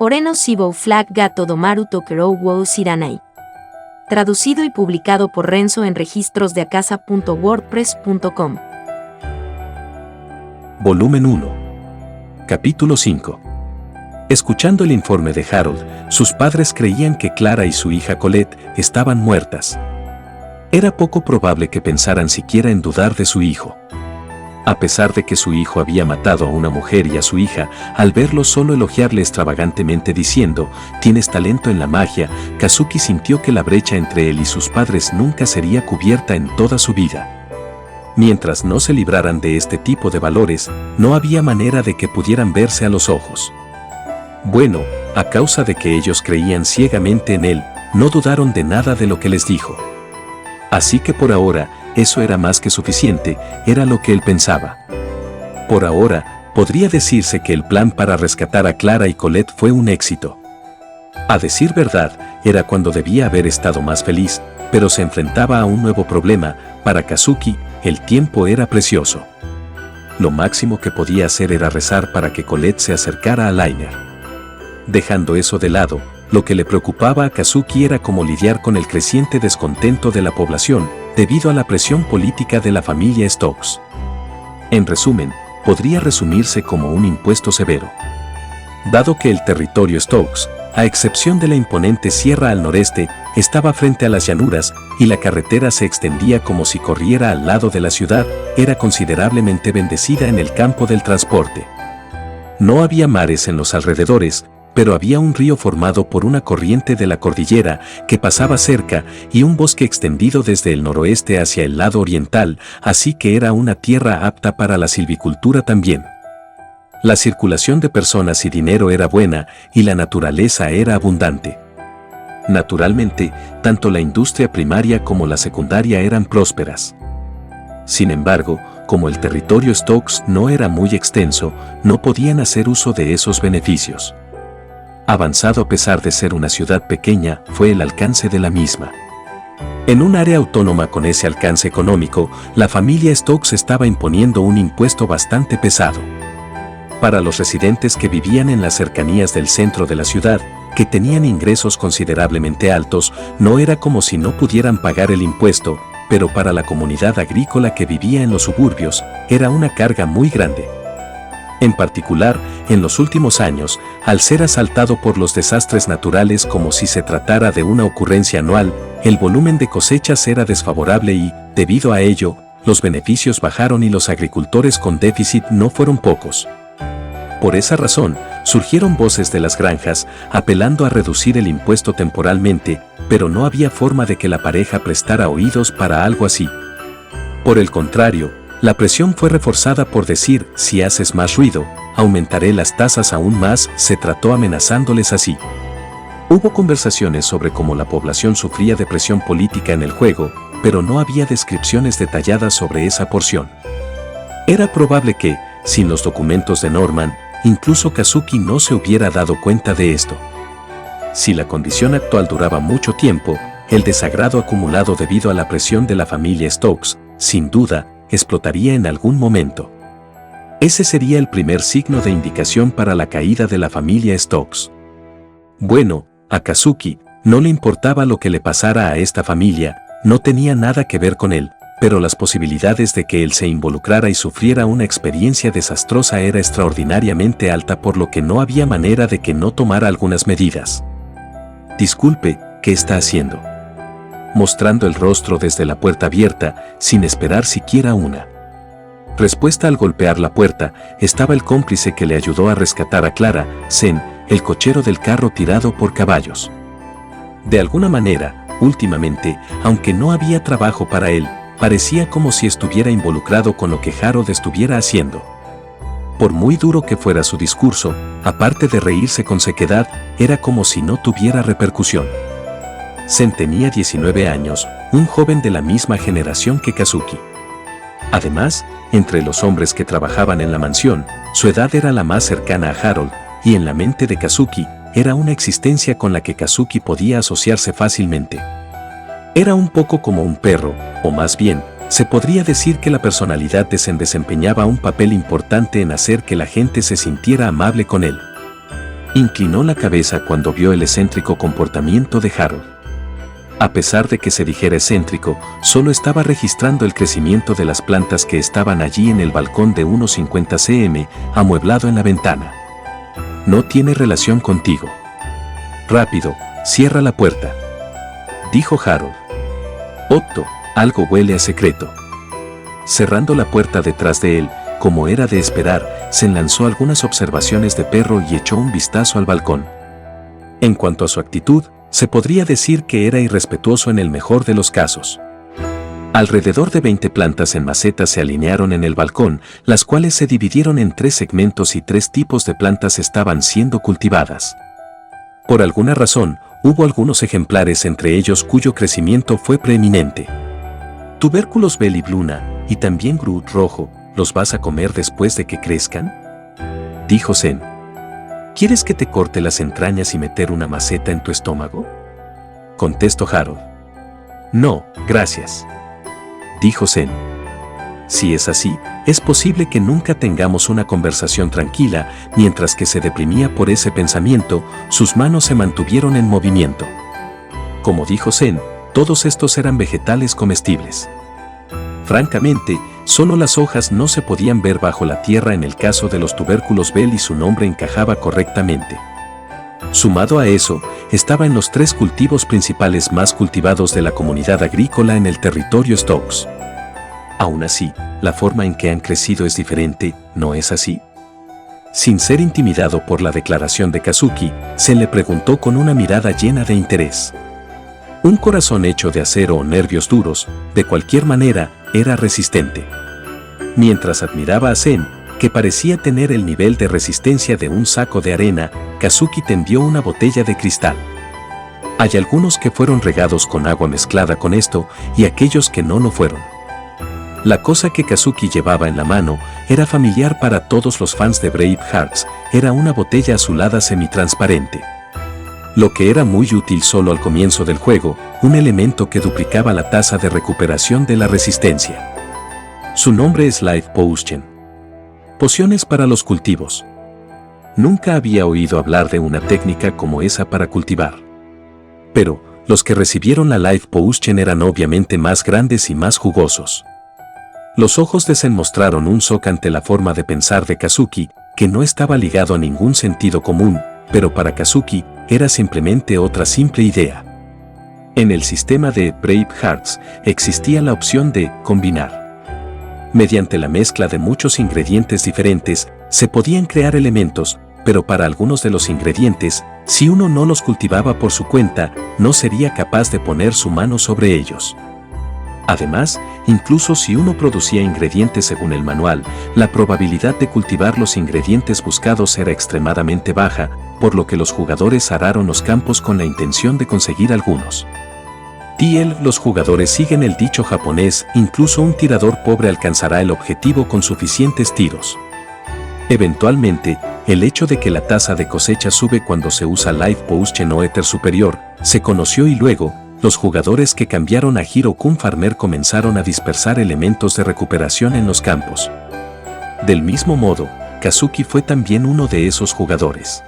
Oreno Sibou Flag Gato Domaru Tokerou Wou Siranai. Traducido y publicado por Renzo en registrosdeacasa.wordpress.com. Volumen 1. Capítulo 5. Escuchando el informe de Harold, sus padres creían que Clara y su hija Colette estaban muertas. Era poco probable que pensaran siquiera en dudar de su hijo. A pesar de que su hijo había matado a una mujer y a su hija, al verlo solo elogiarle extravagantemente diciendo, «Tienes talento en la magia», Kazuki sintió que la brecha entre él y sus padres nunca sería cubierta en toda su vida. Mientras no se libraran de este tipo de valores, no había manera de que pudieran verse a los ojos. Bueno, a causa de que ellos creían ciegamente en él, no dudaron de nada de lo que les dijo. Así que por ahora, eso era más que suficiente, era lo que él pensaba. Por ahora, podría decirse que el plan para rescatar a Clara y Colette fue un éxito. A decir verdad, era cuando debía haber estado más feliz, pero se enfrentaba a un nuevo problema. Para Kazuki, el tiempo era precioso. Lo máximo que podía hacer era rezar para que Colette se acercara a Liner. Dejando eso de lado, lo que le preocupaba a Kazuki era cómo lidiar con el creciente descontento de la población, debido a la presión política de la familia Stokes. En resumen, podría resumirse como un impuesto severo. Dado que el territorio Stokes, a excepción de la imponente sierra al noreste, estaba frente a las llanuras y la carretera se extendía como si corriera al lado de la ciudad, era considerablemente bendecida en el campo del transporte. No había mares en los alrededores, pero había un río formado por una corriente de la cordillera que pasaba cerca y un bosque extendido desde el noroeste hacia el lado oriental, así que era una tierra apta para la silvicultura también. La circulación de personas y dinero era buena y la naturaleza era abundante. Naturalmente, tanto la industria primaria como la secundaria eran prósperas. Sin embargo, como el territorio Stokes no era muy extenso, no podían hacer uso de esos beneficios. Avanzado a pesar de ser una ciudad pequeña, fue el alcance de la misma. En un área autónoma con ese alcance económico, la familia Stokes estaba imponiendo un impuesto bastante pesado. Para los residentes que vivían en las cercanías del centro de la ciudad, que tenían ingresos considerablemente altos, no era como si no pudieran pagar el impuesto, pero para la comunidad agrícola que vivía en los suburbios, era una carga muy grande. En particular, en los últimos años, al ser asaltado por los desastres naturales como si se tratara de una ocurrencia anual, el volumen de cosechas era desfavorable y, debido a ello, los beneficios bajaron y los agricultores con déficit no fueron pocos. Por esa razón, surgieron voces de las granjas apelando a reducir el impuesto temporalmente, pero no había forma de que la pareja prestara oídos para algo así. Por el contrario, la presión fue reforzada por decir, si haces más ruido, aumentaré las tasas aún más, se trató amenazándoles así. Hubo conversaciones sobre cómo la población sufría de presión política en el juego, pero no había descripciones detalladas sobre esa porción. Era probable que, sin los documentos de Norman, incluso Kazuki no se hubiera dado cuenta de esto. Si la condición actual duraba mucho tiempo, el desagrado acumulado debido a la presión de la familia Stokes, sin duda, explotaría en algún momento. Ese sería el primer signo de indicación para la caída de la familia Stokes. Bueno, a Kazuki no le importaba lo que le pasara a esta familia, no tenía nada que ver con él, pero las posibilidades de que él se involucrara y sufriera una experiencia desastrosa era extraordinariamente alta, por lo que no había manera de que no tomara algunas medidas. Disculpe, ¿qué está haciendo? Mostrando el rostro desde la puerta abierta, sin esperar siquiera una respuesta al golpear la puerta, estaba el cómplice que le ayudó a rescatar a Clara, Zen, el cochero del carro tirado por caballos. De alguna manera, últimamente, aunque no había trabajo para él, parecía como si estuviera involucrado con lo que Harold estuviera haciendo. Por muy duro que fuera su discurso, aparte de reírse con sequedad, era como si no tuviera repercusión. Zen tenía 19 años, un joven de la misma generación que Kazuki. Además, entre los hombres que trabajaban en la mansión, su edad era la más cercana a Harold, y en la mente de Kazuki, era una existencia con la que Kazuki podía asociarse fácilmente. Era un poco como un perro, o más bien, se podría decir que la personalidad de Zen desempeñaba un papel importante en hacer que la gente se sintiera amable con él. Inclinó la cabeza cuando vio el excéntrico comportamiento de Harold. A pesar de que se dijera excéntrico, solo estaba registrando el crecimiento de las plantas que estaban allí en el balcón de unos 50 cm, amueblado en la ventana. No tiene relación contigo. Rápido, cierra la puerta, dijo Harold. Otto, algo huele a secreto. Cerrando la puerta detrás de él, como era de esperar, se lanzó algunas observaciones de perro y echó un vistazo al balcón. En cuanto a su actitud, se podría decir que era irrespetuoso en el mejor de los casos. Alrededor de 20 plantas en macetas se alinearon en el balcón, las cuales se dividieron en 3 segmentos y 3 tipos de plantas estaban siendo cultivadas. Por alguna razón, hubo algunos ejemplares entre ellos cuyo crecimiento fue preeminente. Tubérculos Bellibluna y también Groot rojo, ¿los vas a comer después de que crezcan?, dijo Zen. ¿Quieres que te corte las entrañas y meter una maceta en tu estómago?, contestó Harold. No, gracias, dijo Zen. Si es así, es posible que nunca tengamos una conversación tranquila. Mientras que se deprimía por ese pensamiento, sus manos se mantuvieron en movimiento. Como dijo Zen, todos estos eran vegetales comestibles. Francamente, solo las hojas no se podían ver bajo la tierra en el caso de los tubérculos Bell y su nombre encajaba correctamente. Sumado a eso, estaba en los 3 cultivos principales más cultivados de la comunidad agrícola en el territorio Stokes. Aún así, la forma en que han crecido es diferente, ¿no es así? Sin ser intimidado por la declaración de Kazuki, se le preguntó con una mirada llena de interés. Un corazón hecho de acero o nervios duros, de cualquier manera, era resistente. Mientras admiraba a Zen, que parecía tener el nivel de resistencia de un saco de arena, Kazuki tendió una botella de cristal. Hay algunos que fueron regados con agua mezclada con esto y aquellos que no lo fueron. La cosa que Kazuki llevaba en la mano era familiar para todos los fans de Brave Hearts, era una botella azulada semitransparente. Lo que era muy útil solo al comienzo del juego, un elemento que duplicaba la tasa de recuperación de la resistencia. Su nombre es Life Potion. Pociones para los cultivos. Nunca había oído hablar de una técnica como esa para cultivar. Pero, los que recibieron la Life Potion eran obviamente más grandes y más jugosos. Los ojos de Zen mostraron un shock ante la forma de pensar de Kazuki, que no estaba ligado a ningún sentido común, pero para Kazuki, era simplemente otra simple idea. En el sistema de Brave Hearts existía la opción de combinar. Mediante la mezcla de muchos ingredientes diferentes, se podían crear elementos, pero para algunos de los ingredientes, si uno no los cultivaba por su cuenta, no sería capaz de poner su mano sobre ellos. Además, incluso si uno producía ingredientes según el manual, la probabilidad de cultivar los ingredientes buscados era extremadamente baja, por lo que los jugadores araron los campos con la intención de conseguir algunos. Los jugadores siguen el dicho japonés, incluso un tirador pobre alcanzará el objetivo con suficientes tiros. Eventualmente, el hecho de que la tasa de cosecha sube cuando se usa Life Potion o Éter Superior, se conoció y luego, los jugadores que cambiaron a Hiro-kun Farmer comenzaron a dispersar elementos de recuperación en los campos. Del mismo modo, Kazuki fue también uno de esos jugadores.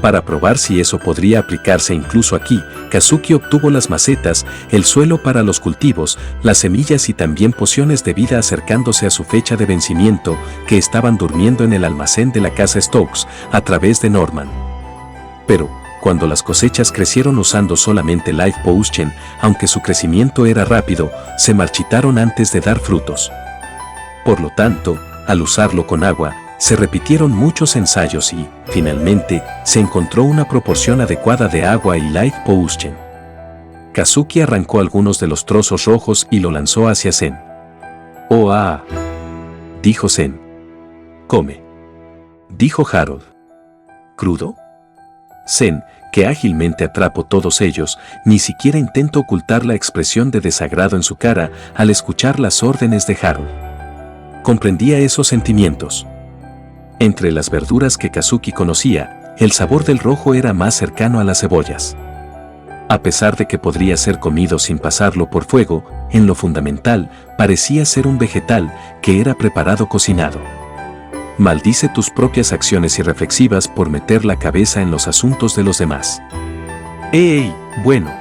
Para probar si eso podría aplicarse incluso aquí, Kazuki obtuvo las macetas, el suelo para los cultivos, las semillas y también pociones de vida acercándose a su fecha de vencimiento, que estaban durmiendo en el almacén de la casa Stokes, a través de Norman. Pero, cuando las cosechas crecieron usando solamente Life Potion, aunque su crecimiento era rápido, se marchitaron antes de dar frutos. Por lo tanto, al usarlo con agua, se repitieron muchos ensayos y, finalmente, se encontró una proporción adecuada de agua y Life Potion. Kazuki arrancó algunos de los trozos rojos y lo lanzó hacia Zen. «Oh, ah», dijo Zen. «Come», dijo Harold. «¿Crudo?» Zen, que ágilmente atrapó todos ellos, ni siquiera intentó ocultar la expresión de desagrado en su cara al escuchar las órdenes de Harold. Comprendía esos sentimientos. Entre las verduras que Kazuki conocía, el sabor del rojo era más cercano a las cebollas. A pesar de que podría ser comido sin pasarlo por fuego, en lo fundamental, parecía ser un vegetal que era preparado cocinado. Maldice tus propias acciones irreflexivas por meter la cabeza en los asuntos de los demás. ¡Ey! Bueno.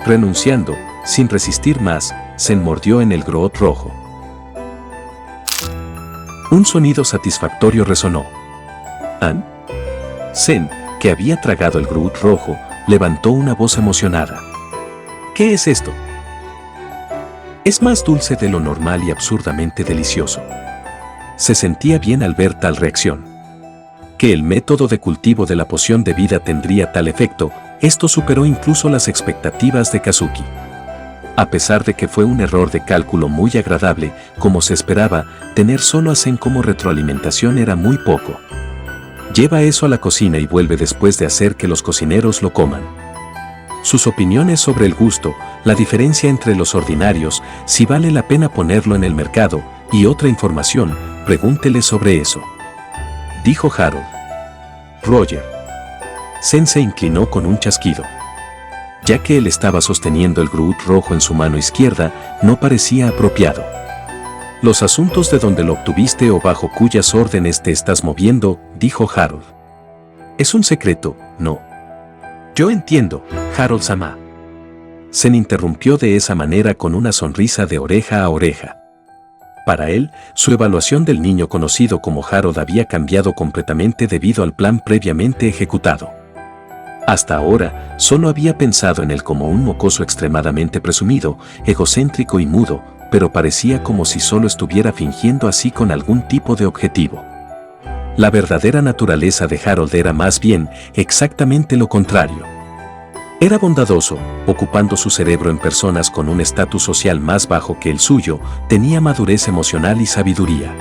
Renunciando, sin resistir más, Zen mordió en el Groot rojo. Un sonido satisfactorio resonó. ¿An? Zen, que había tragado el Groot rojo, levantó una voz emocionada. ¿Qué es esto? Es más dulce de lo normal y absurdamente delicioso. Se sentía bien al ver tal reacción. Que el método de cultivo de la poción de vida tendría tal efecto, esto superó incluso las expectativas de Kazuki. A pesar de que fue un error de cálculo muy agradable, como se esperaba, tener solo a Zen como retroalimentación era muy poco. Lleva eso a la cocina y vuelve después de hacer que los cocineros lo coman. Sus opiniones sobre el gusto, la diferencia entre los ordinarios, si vale la pena ponerlo en el mercado, y otra información, pregúntele sobre eso. Dijo Harold. Roger. Zen se inclinó con un chasquido. Ya que él estaba sosteniendo el Groot rojo en su mano izquierda, no parecía apropiado. Los asuntos de donde lo obtuviste o bajo cuyas órdenes te estás moviendo, dijo Harold. Es un secreto, ¿no? Yo entiendo, Harold-sama. Zen interrumpió de esa manera con una sonrisa de oreja a oreja. Para él, su evaluación del niño conocido como Harold había cambiado completamente debido al plan previamente ejecutado. Hasta ahora, solo había pensado en él como un mocoso extremadamente presumido, egocéntrico y mudo, pero parecía como si solo estuviera fingiendo así con algún tipo de objetivo. La verdadera naturaleza de Harold era más bien exactamente lo contrario. Era bondadoso, ocupando su cerebro en personas con un estatus social más bajo que el suyo, tenía madurez emocional y sabiduría.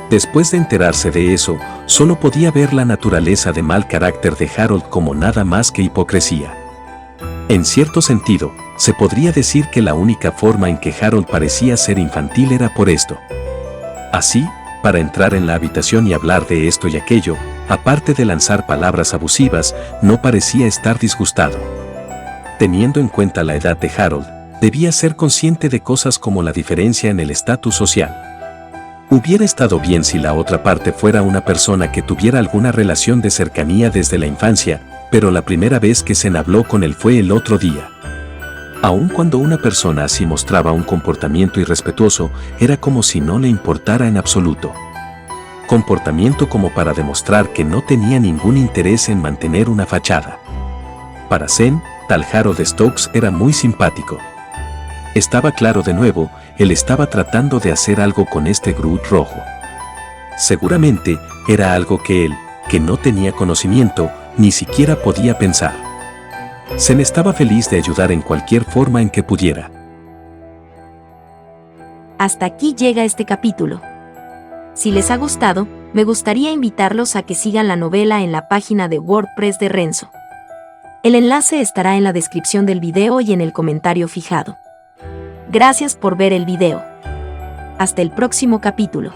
Después de enterarse de eso, solo podía ver la naturaleza de mal carácter de Harold como nada más que hipocresía. En cierto sentido, se podría decir que la única forma en que Harold parecía ser infantil era por esto. Así, para entrar en la habitación y hablar de esto y aquello, aparte de lanzar palabras abusivas, no parecía estar disgustado. Teniendo en cuenta la edad de Harold, debía ser consciente de cosas como la diferencia en el estatus social. Hubiera estado bien si la otra parte fuera una persona que tuviera alguna relación de cercanía desde la infancia, pero la primera vez que Zen habló con él fue el otro día. Aun cuando una persona así mostraba un comportamiento irrespetuoso, era como si no le importara en absoluto. Comportamiento como para demostrar que no tenía ningún interés en mantener una fachada. Para Zen, tal Harold Stokes era muy simpático. Estaba claro de nuevo, él estaba tratando de hacer algo con este Groot rojo. Seguramente, era algo que él, que no tenía conocimiento, ni siquiera podía pensar. Zen estaba feliz de ayudar en cualquier forma en que pudiera. Hasta aquí llega este capítulo. Si les ha gustado, me gustaría invitarlos a que sigan la novela en la página de WordPress de Renzo. El enlace estará en la descripción del video y en el comentario fijado. Gracias por ver el video. Hasta el próximo capítulo.